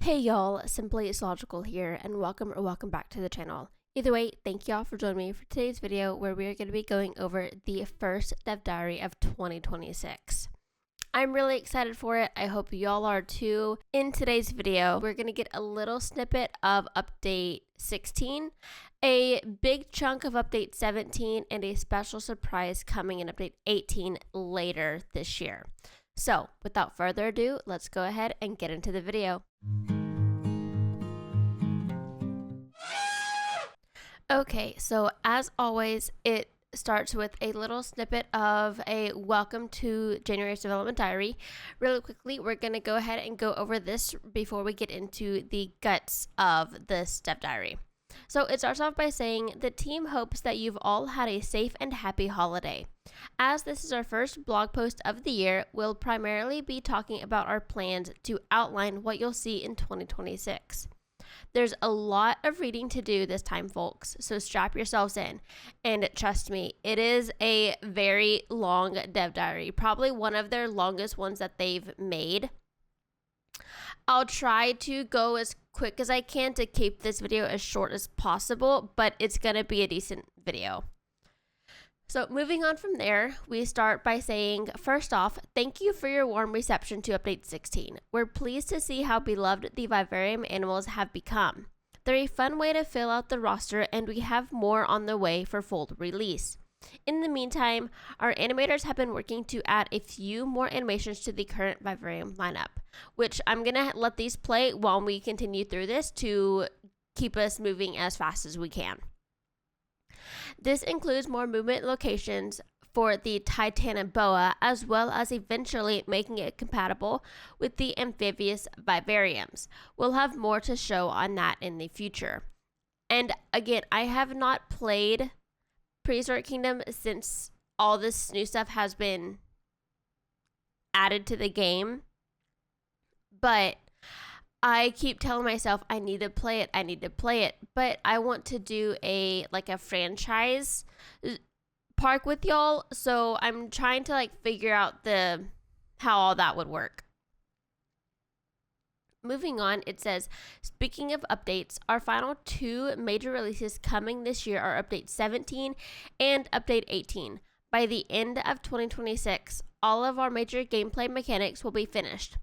Hey y'all, Simply It's Logical here, and welcome back to the channel. Either way, thank y'all for joining me for today's video where we are going to be going over the first dev diary of 2026. I'm really excited for it. I hope y'all are too. In today's video, we're going to get a little snippet of update 16, a big chunk of update 17, and a special surprise coming in update 18 later this year. So without further ado, let's go ahead and get into the video. Okay, so as always, it starts with a little snippet of a welcome to January's development diary. Really quickly, we're going to go ahead and go over this before we get into the guts of this dev diary. So it starts off by saying, the team hopes that you've all had a safe and happy holiday. As this is our first blog post of the year, we'll primarily be talking about our plans to outline what you'll see in 2026. There's a lot of reading to do this time, folks, so strap yourselves in. And trust me, it is a very long dev diary, probably one of their longest ones that they've made. I'll try to go as quick as I can to keep this video as short as possible, but it's going to be a decent video. So moving on from there, we start by saying, first off, thank you for your warm reception to update 16. We're pleased to see how beloved the Vivarium animals have become. They're a fun way to fill out the roster, and we have more on the way for full release. In the meantime, our animators have been working to add a few more animations to the current Vivarium lineup, which I'm going to let these play while we continue through this to keep us moving as fast as we can. This includes more movement locations for the Titanoboa, as well as eventually making it compatible with the amphibious vivariums. We'll have more to show on that in the future. And again, I have not played Prehistoric Kingdom since all this new stuff has been added to the game, but I keep telling myself I need to play it, but I want to do a franchise park with y'all, so I'm trying to figure out how all that would work. Moving on, it says, speaking of updates, our final two major releases coming this year are update 17 and update 18. By the end of 2026, all of our major gameplay mechanics will be finished.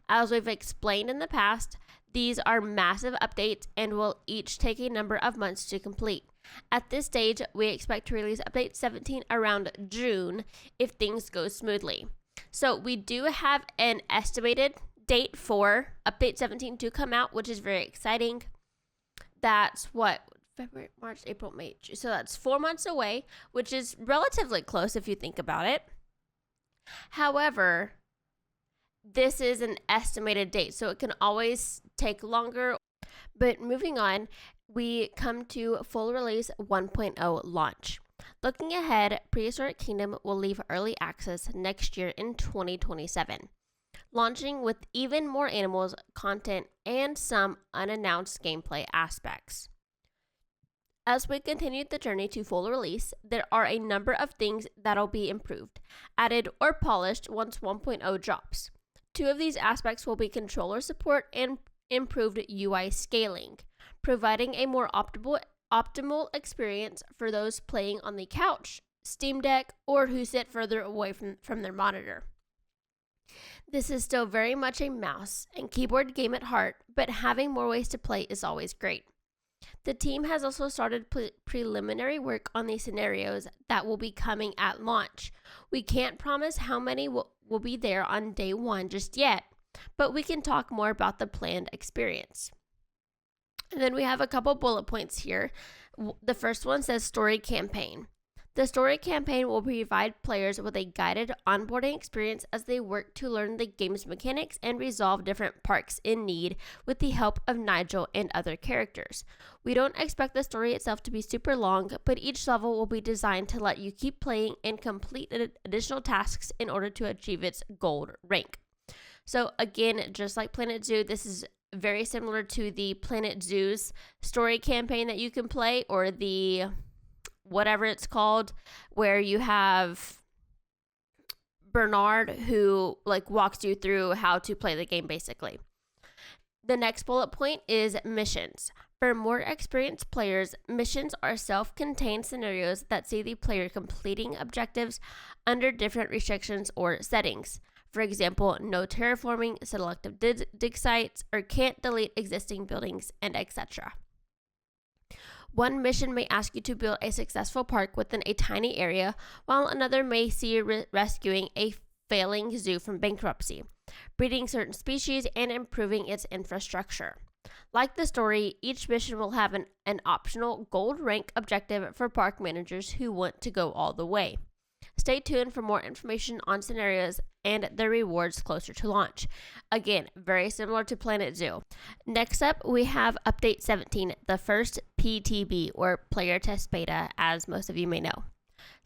As we've explained in the past, these are massive updates and will each take a number of months to complete. At this stage, we expect to release update 17 around June if things go smoothly. So we do have an estimated date for update 17 to come out, which is very exciting. That's February, March, April, May, June. So that's 4 months away, which is relatively close if you think about it. However, this is an estimated date, so it can always take longer. But moving on, we come to full release 1.0 launch. Looking ahead, Prehistoric Kingdom will leave early access next year in 2027, launching with even more animals, content, and some unannounced gameplay aspects. As we continue the journey to full release, there are a number of things that'll be improved, added, or polished once 1.0 drops. Two of these aspects will be controller support and improved UI scaling, providing a more optimal experience for those playing on the couch, Steam Deck, or who sit further away from their monitor. This is still very much a mouse and keyboard game at heart, but having more ways to play is always great. The team has also started preliminary work on the scenarios that will be coming at launch. We can't promise how many will be there on day one just yet, but we can talk more about the planned experience. And then we have a couple bullet points here. The first one says story campaign. The story campaign will provide players with a guided onboarding experience as they work to learn the game's mechanics and resolve different parks in need with the help of Nigel and other characters. We don't expect the story itself to be super long, but each level will be designed to let you keep playing and complete additional tasks in order to achieve its gold rank. So again, just like Planet Zoo, this is very similar to the Planet Zoo's story campaign that you can play, or the whatever it's called, where you have Bernard who walks you through how to play the game basically. The next bullet point is missions. For more experienced players, missions are self-contained scenarios that see the player completing objectives under different restrictions or settings. For example, no terraforming, selective dig sites, or can't delete existing buildings, and etc. One mission may ask you to build a successful park within a tiny area, while another may see you rescuing a failing zoo from bankruptcy, breeding certain species, and improving its infrastructure. Like the story, each mission will have an optional gold rank objective for park managers who want to go all the way. Stay tuned for more information on scenarios and their rewards closer to launch. Again, very similar to Planet Zoo. Next up, we have Update 17, the first PTB, or Player Test Beta, as most of you may know.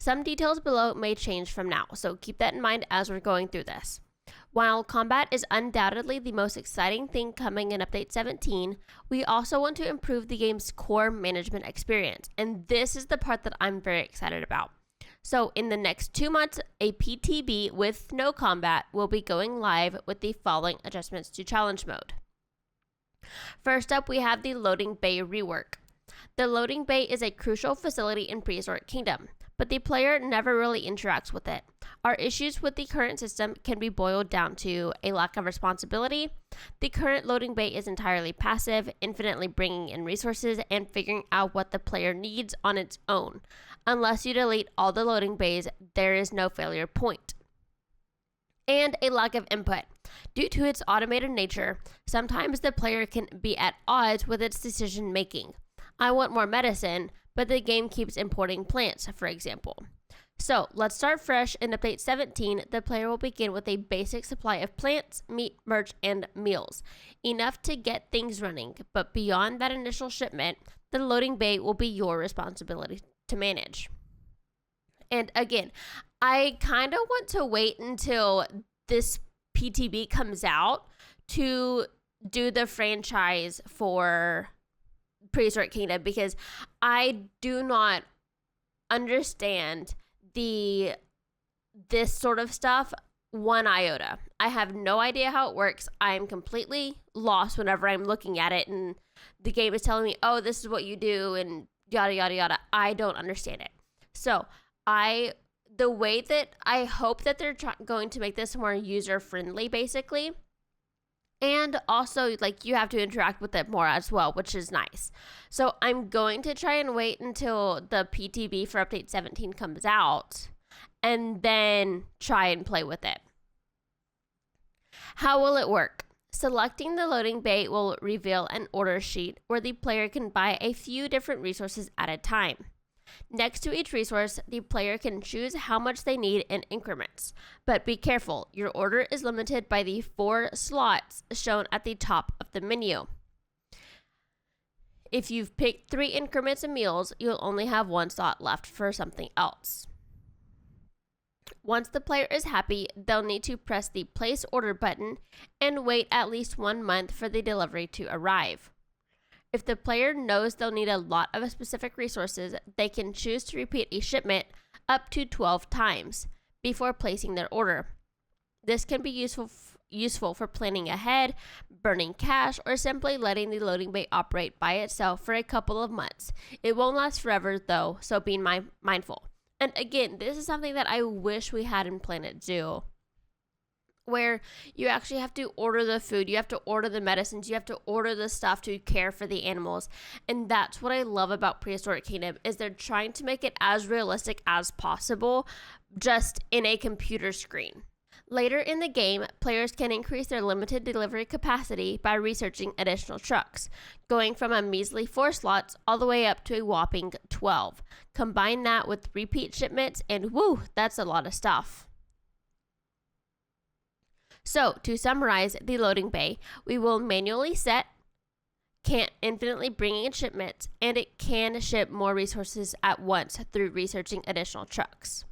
Some details below may change from now, so keep that in mind as we're going through this. While combat is undoubtedly the most exciting thing coming in Update 17, we also want to improve the game's core management experience, and this is the part that I'm very excited about. So in the next 2 months, a PTB with no combat will be going live with the following adjustments to challenge mode. First up, we have the Loading Bay rework. The Loading Bay is a crucial facility in Prehistoric Kingdom, but the player never really interacts with it. Our issues with the current system can be boiled down to a lack of responsibility. The current Loading Bay is entirely passive, infinitely bringing in resources and figuring out what the player needs on its own. Unless you delete all the loading bays, there is no failure point. And a lack of input. Due to its automated nature, sometimes the player can be at odds with its decision making. I want more medicine, but the game keeps importing plants, for example. So let's start fresh. In Update 17, the player will begin with a basic supply of plants, meat, merch, and meals. Enough to get things running, but beyond that initial shipment, the loading bay will be your responsibility to manage. And again, I kind of want to wait until this PTB comes out to do the franchise for Prehistoric Kingdom, because I do not understand this sort of stuff one iota. I have no idea how it works. I'm completely lost whenever I'm looking at it and the game is telling me, oh, this is what you do and yada yada yada. I don't understand it. So the way that I hope that they're going to make this more user friendly, basically, and also like you have to interact with it more as well, which is nice. So I'm going to try and wait until the PTB for Update 17 comes out and then try and play with it. How will it work? Selecting the loading bay will reveal an order sheet where the player can buy a few different resources at a time. Next to each resource, the player can choose how much they need in increments. But be careful, your order is limited by the 4 slots shown at the top of the menu. If you've picked 3 increments of meals, you'll only have 1 slot left for something else. Once the player is happy, they'll need to press the Place Order button and wait at least 1 month for the delivery to arrive. If the player knows they'll need a lot of specific resources, they can choose to repeat a shipment up to 12 times before placing their order. This can be useful for planning ahead, burning cash, or simply letting the loading bay operate by itself for a couple of months. It won't last forever though, so be mindful. And again, this is something that I wish we had in Planet Zoo, where you actually have to order the food, you have to order the medicines, you have to order the stuff to care for the animals. And that's what I love about Prehistoric Kingdom, is they're trying to make it as realistic as possible, just in a computer screen. Later in the game, players can increase their limited delivery capacity by researching additional trucks, going from a measly 4 slots all the way up to a whopping 12. Combine that with repeat shipments and woo, that's a lot of stuff. So, to summarize the loading bay, we will manually set, can't infinitely bring in shipments, and it can ship more resources at once through researching additional trucks.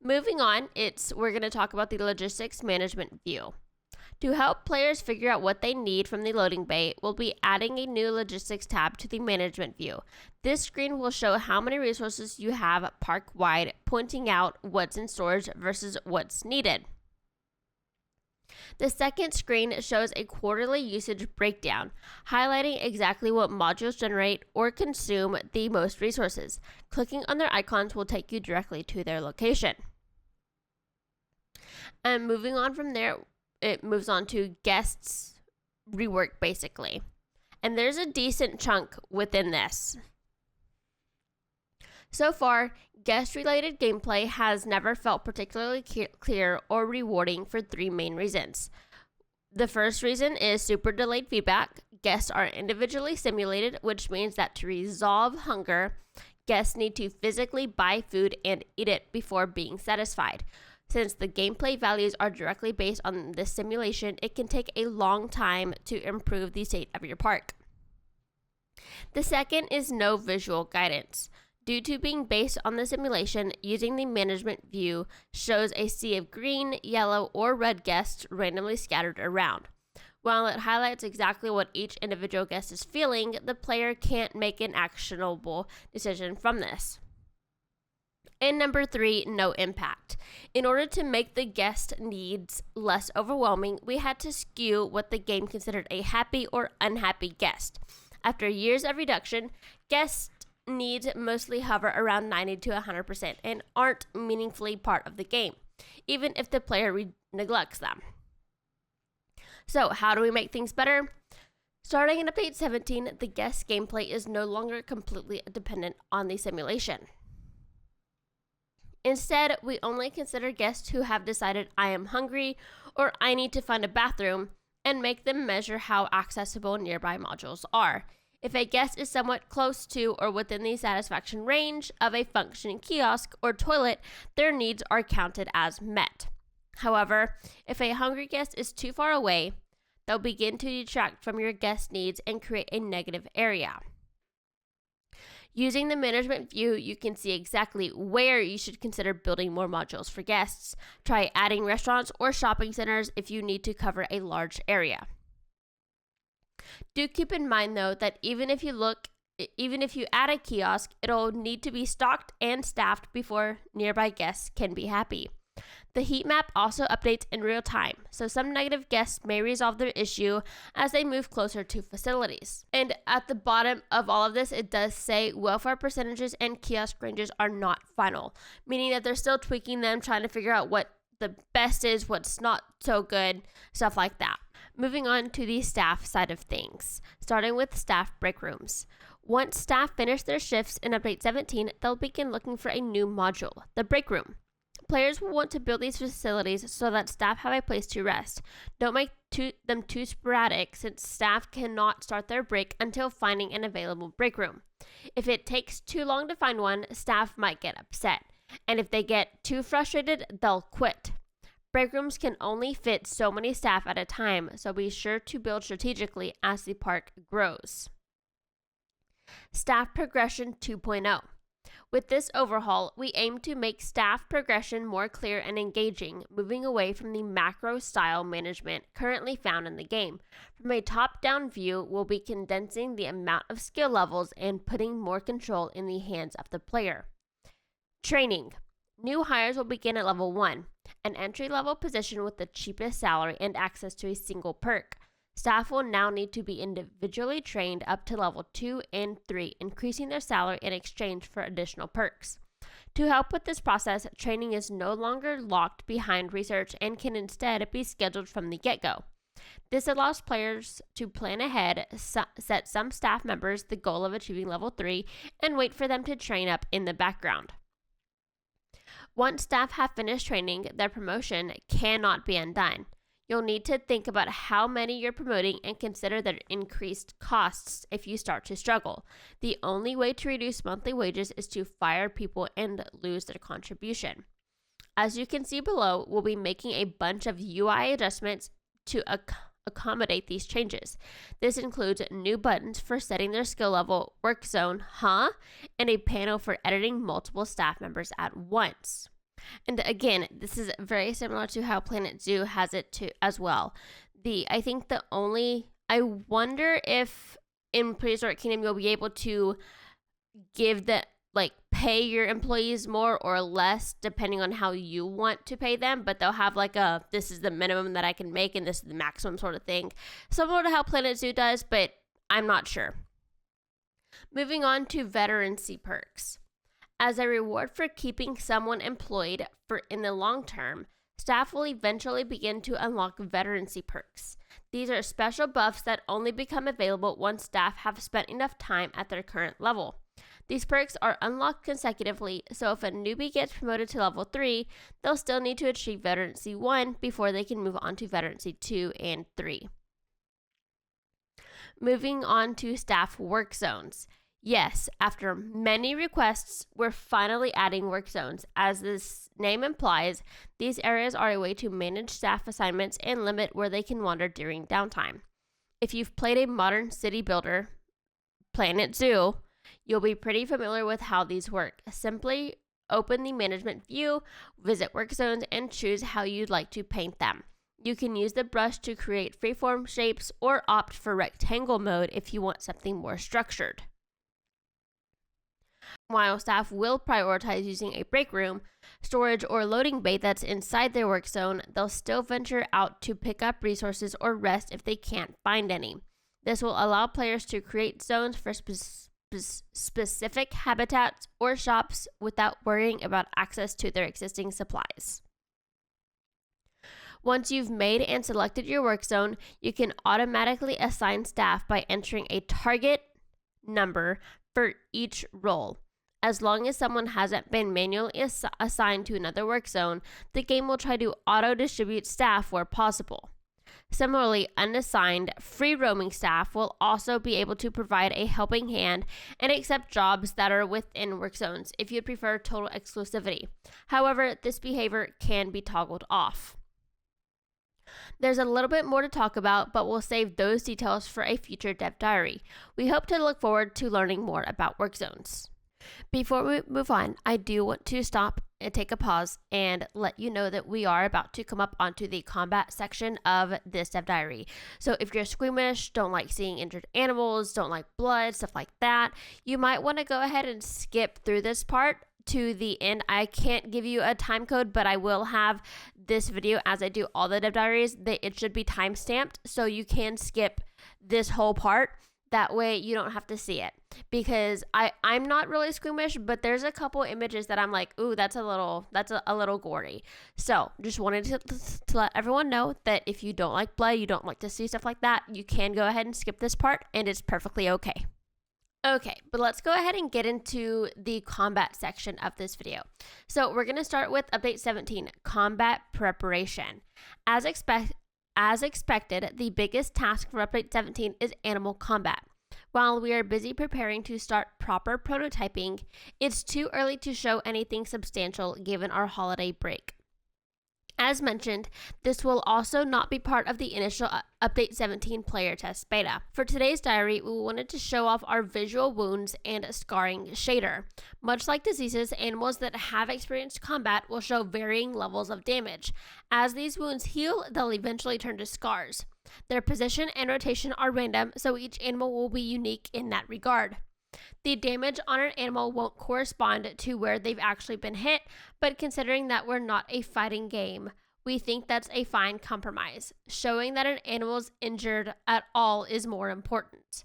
Moving on, we're going to talk about the logistics management view. To help players figure out what they need from the loading bay, we'll be adding a new logistics tab to the management view. This screen will show how many resources you have park-wide, pointing out what's in storage versus what's needed. The second screen shows a quarterly usage breakdown, highlighting exactly what modules generate or consume the most resources. Clicking on their icons will take you directly to their location. And moving on from there, it moves on to guests rework, basically. And there's a decent chunk within this. So far, guest-related gameplay has never felt particularly clear or rewarding for three main reasons. The first reason is super delayed feedback. Guests are individually simulated, which means that to resolve hunger, guests need to physically buy food and eat it before being satisfied. Since the gameplay values are directly based on this simulation, it can take a long time to improve the state of your park. The second is no visual guidance. Due to being based on the simulation, using the management view shows a sea of green, yellow, or red guests randomly scattered around. While it highlights exactly what each individual guest is feeling, the player can't make an actionable decision from this. And number three, no impact. In order to make the guest needs less overwhelming, we had to skew what the game considered a happy or unhappy guest. After years of reduction, guest needs mostly hover around 90 to 100% and aren't meaningfully part of the game, even if the player neglects them. So how do we make things better? Starting in Update 17, the guest gameplay is no longer completely dependent on the simulation. Instead, we only consider guests who have decided I am hungry or I need to find a bathroom and make them measure how accessible nearby modules are. If a guest is somewhat close to or within the satisfaction range of a functioning kiosk or toilet, their needs are counted as met. However, if a hungry guest is too far away, they'll begin to detract from your guest needs and create a negative area. Using the management view, you can see exactly where you should consider building more modules for guests. Try adding restaurants or shopping centers if you need to cover a large area. Do keep in mind, though, that even if you add a kiosk, it'll need to be stocked and staffed before nearby guests can be happy. The heat map also updates in real time, so some negative guests may resolve their issue as they move closer to facilities. And at the bottom of all of this, it does say welfare percentages and kiosk ranges are not final, meaning that they're still tweaking them, trying to figure out what the best is, what's not so good, stuff like that. Moving on to the staff side of things, starting with staff break rooms. Once staff finish their shifts in Update 17, they'll begin looking for a new module, the break room. Players will want to build these facilities so that staff have a place to rest. Don't make them too sporadic, since staff cannot start their break until finding an available break room. If it takes too long to find one, staff might get upset. And if they get too frustrated, they'll quit. Break rooms can only fit so many staff at a time, so be sure to build strategically as the park grows. Staff Progression 2.0. With this overhaul, we aim to make staff progression more clear and engaging, moving away from the macro-style management currently found in the game. From a top-down view, we'll be condensing the amount of skill levels and putting more control in the hands of the player. Training. New hires will begin at level 1, an entry-level position with the cheapest salary and access to a single perk. Staff will now need to be individually trained up to level 2 and 3, increasing their salary in exchange for additional perks. To help with this process, training is no longer locked behind research and can instead be scheduled from the get-go. This allows players to plan ahead, set some staff members the goal of achieving level 3, and wait for them to train up in the background. Once staff have finished training, their promotion cannot be undone. You'll need to think about how many you're promoting and consider their increased costs if you start to struggle. The only way to reduce monthly wages is to fire people and lose their contribution. As you can see below, we'll be making a bunch of UI adjustments to accommodate these changes. This includes new buttons for setting their skill level, work zone, and a panel for editing multiple staff members at once. And again, this is very similar to how Planet Zoo has it too as well. I wonder if in Prehistoric Kingdom you'll be able to give the like pay your employees more or less depending on how you want to pay them, but they'll have like a this is the minimum that I can make and this is the maximum sort of thing, similar to how Planet Zoo does, but I'm not sure. Moving on to veterancy perks. As a reward for keeping someone employed in the long term, staff will eventually begin to unlock veterancy perks. These are special buffs that only become available once staff have spent enough time at their current level. These perks are unlocked consecutively, so if a newbie gets promoted to level 3, they'll still need to achieve Veterancy 1 before they can move on to Veterancy 2 and 3. Moving on to staff work zones. Yes, after many requests, we're finally adding work zones. As this name implies, these areas are a way to manage staff assignments and limit where they can wander during downtime. If you've played a modern city builder, Planet Zoo, you'll be pretty familiar with how these work. Simply open the management view, visit work zones, and choose how you'd like to paint them. You can use the brush to create freeform shapes or opt for rectangle mode if you want something more structured. While staff will prioritize using a break room, storage, or loading bay that's inside their work zone, they'll still venture out to pick up resources or rest if they can't find any. This will allow players to create zones for specific habitats or shops without worrying about access to their existing supplies. Once you've made and selected your work zone, you can automatically assign staff by entering a target number for each role. As long as someone hasn't been manually assigned to another work zone, the game will try to auto-distribute staff where possible. Similarly, unassigned, free-roaming staff will also be able to provide a helping hand and accept jobs that are within work zones if you'd prefer total exclusivity. However, this behavior can be toggled off. There's a little bit more to talk about, but we'll save those details for a future dev diary. We hope to look forward to learning more about work zones. Before we move on, I do want to stop and take a pause and let you know that we are about to come up onto the combat section of this dev diary. So if you're squeamish, don't like seeing injured animals, don't like blood, stuff like that, you might want to go ahead and skip through this part to the end. I can't give you a time code, but I will have this video as I do all the dev diaries. It should be time stamped, so you can skip this whole part. That way you don't have to see it, because I'm not really squeamish, but there's a couple images that I'm like, ooh, that's a little gory. So just wanted to let everyone know that if you don't like blood, you don't like to see stuff like that, you can go ahead and skip this part and it's perfectly okay. Okay, but let's go ahead and get into the combat section of this video. So we're going to start with Update 17, Combat Preparation. As expected, the biggest task for Update 17 is animal combat. While we are busy preparing to start proper prototyping, it's too early to show anything substantial given our holiday break. As mentioned, this will also not be part of the initial Update 17 player test beta. For today's diary, we wanted to show off our visual wounds and scarring shader. Much like diseases, animals that have experienced combat will show varying levels of damage. As these wounds heal, they'll eventually turn to scars. Their position and rotation are random, so each animal will be unique in that regard. The damage on an animal won't correspond to where they've actually been hit, but considering that we're not a fighting game, we think that's a fine compromise. Showing that an animal's injured at all is more important.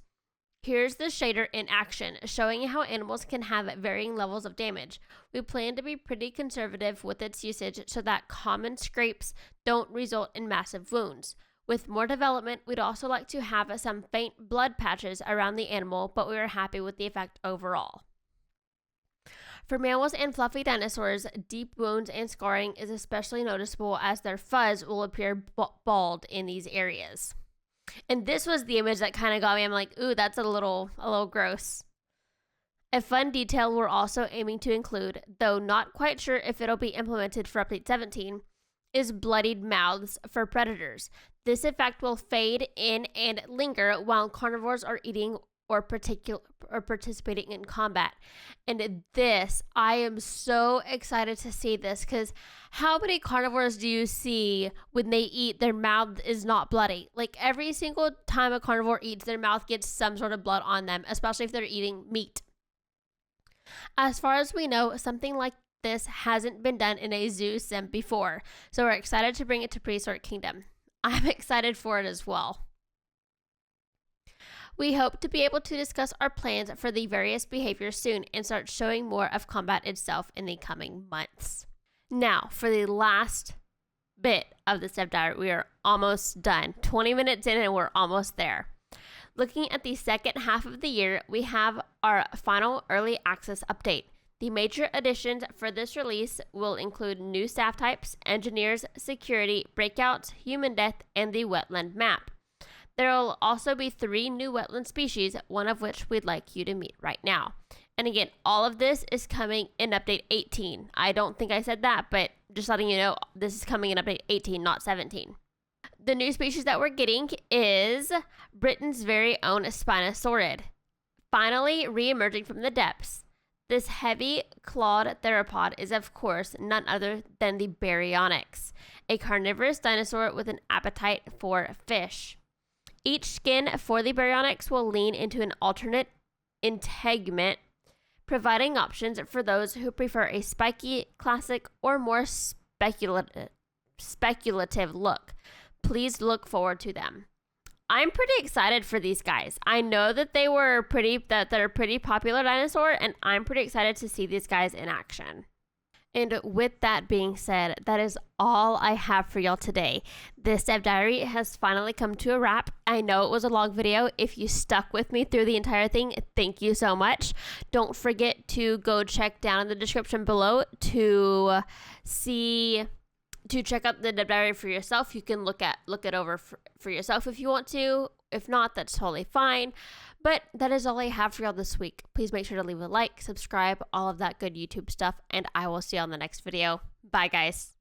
Here's the shader in action, showing how animals can have varying levels of damage. We plan to be pretty conservative with its usage so that common scrapes don't result in massive wounds. With more development, we'd also like to have some faint blood patches around the animal, but we are happy with the effect overall. For mammals and fluffy dinosaurs, deep wounds and scarring is especially noticeable as their fuzz will appear bald in these areas. And this was the image that kind of got me. I'm like, ooh, that's a little gross. A fun detail we're also aiming to include, though not quite sure if it'll be implemented for Update 17, is bloodied mouths for predators. This effect will fade in and linger while carnivores are eating or participating in combat. And this, I am so excited to see this, because how many carnivores do you see when they eat, their mouth is not bloody? Like every single time a carnivore eats, their mouth gets some sort of blood on them, especially if they're eating meat. As far as we know, something like this hasn't been done in a zoo sim before, so we're excited to bring it to Prehistoric Kingdom. I'm excited for it as well. We hope to be able to discuss our plans for the various behaviors soon and start showing more of combat itself in the coming months. Now, for the last bit of the step diary, we are almost done. 20 minutes in and we're almost there. Looking at the second half of the year, we have our final early access update. The major additions for this release will include new staff types, engineers, security, breakouts, human death, and the wetland map. There will also be 3 new wetland species, one of which we'd like you to meet right now. And again, all of this is coming in update 18. I don't think I said that, but just letting you know, this is coming in update 18, not 17. The new species that we're getting is Britain's very own Spinosaurid, finally re-emerging from the depths. This heavy clawed theropod is of course none other than the Baryonyx, a carnivorous dinosaur with an appetite for fish. Each skin for the Baryonyx will lean into an alternate integument, providing options for those who prefer a spiky, classic, or more speculative look. Please look forward to them. I'm pretty excited for these guys. I know that they're a pretty popular dinosaur, and I'm pretty excited to see these guys in action. And with that being said, that is all I have for y'all today. This step diary has finally come to a wrap. I know it was a long video. If you stuck with me through the entire thing, thank you so much. Don't forget to go check down in the description below to check out the step diary for yourself. You can look it over for yourself if you want to. If not, that's totally fine. But that is all I have for y'all this week. Please make sure to leave a like, subscribe, all of that good YouTube stuff, and I will see you on the next video. Bye, guys.